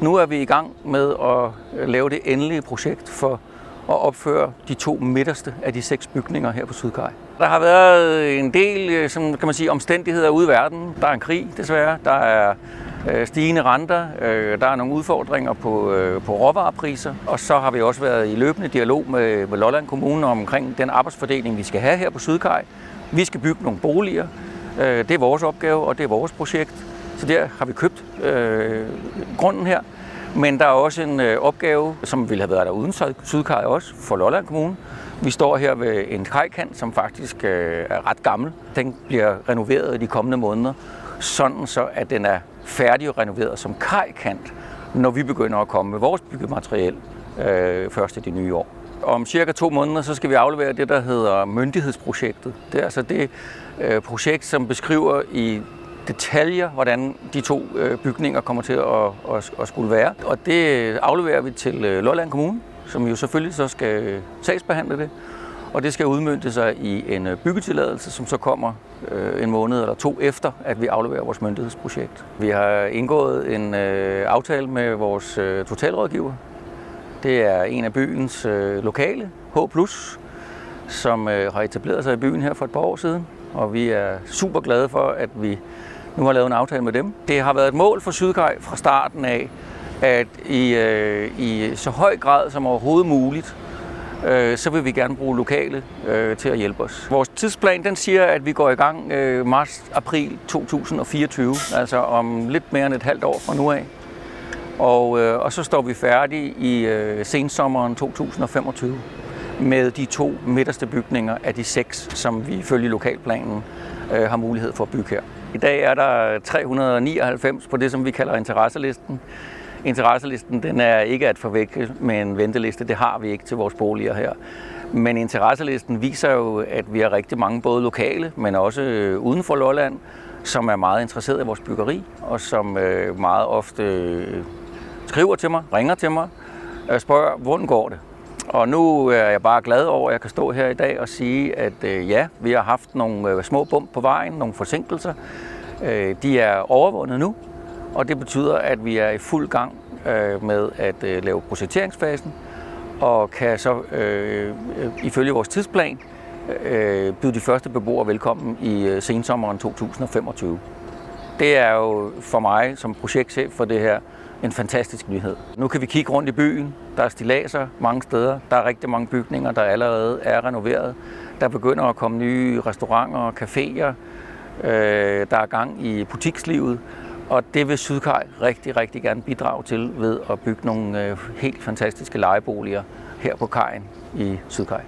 Nu er vi i gang med at lave det endelige projekt for at opføre de 2 midterste af de 6 bygninger her på Sydkaj. Der har været en del kan man sige, omstændigheder ude i verden. Der er en krig desværre, der er stigende renter, der er nogle udfordringer på råvarepriser, og så har vi også været i løbende dialog med Lolland Kommune omkring den arbejdsfordeling, vi skal have her på Sydkaj. Vi skal bygge nogle boliger. Det er vores opgave, og det er vores projekt. Så der har vi købt grunden her. Men der er også en opgave, som ville have været der uden Sydkaj også, for Lolland Kommune. Vi står her ved en kajkant, som faktisk er ret gammel. Den bliver renoveret i de kommende måneder, sådan så at den er færdig renoveret som kajkant, når vi begynder at komme med vores byggemateriel først i det nye år. Om cirka 2 måneder, så skal vi aflevere det, der hedder myndighedsprojektet. Det er altså det projekt, som beskriver i detaljer, hvordan de 2 bygninger kommer til at skulle være. Og det afleverer vi til Lolland Kommune, som jo selvfølgelig så skal sagsbehandle det. Og det skal udmønte sig i en byggetilladelse, som så kommer en måned eller 2 efter, at vi afleverer vores myndighedsprojekt. Vi har indgået en aftale med vores totalrådgiver. Det er en af byens lokale, H+, som har etableret sig i byen her for et par år siden. Og vi er super glade for, at vi nu har lavet en aftale med dem. Det har været et mål for Sydkaj fra starten af, at i så høj grad som overhovedet muligt, så vil vi gerne bruge lokale til at hjælpe os. Vores tidsplan den siger, at vi går i gang marts-april 2024, altså om lidt mere end et halvt år fra nu af. Og så står vi færdige i sensommeren 2025 med de 2 midterste bygninger af de 6, som vi ifølge lokalplanen har mulighed for at bygge her. I dag er der 399 på det, som vi kalder interesselisten. Interesselisten den er ikke at forveksle med en venteliste, det har vi ikke til vores boliger her. Men interesselisten viser jo, at vi har rigtig mange både lokale, men også uden for Lolland, som er meget interesseret i vores byggeri, og som meget ofte skriver til mig, ringer til mig og spørger, hvordan går det? Og nu er jeg bare glad over, at jeg kan stå her i dag og sige, at ja, vi har haft nogle små bump på vejen, nogle forsinkelser. De er overvundet nu, og det betyder, at vi er i fuld gang med at lave projekteringsfasen, og kan så ifølge vores tidsplan byde de første beboere velkommen i sensommeren 2025. Det er jo for mig som projektchef for det her en fantastisk nyhed. Nu kan vi kigge rundt i byen. Der er stilladser mange steder. Der er rigtig mange bygninger, der allerede er renoveret. Der begynder at komme nye restauranter og caféer. Der er gang i butikslivet. Og det vil Sydkaj rigtig, rigtig gerne bidrage til ved at bygge nogle helt fantastiske lejeboliger her på kajen i Sydkaj.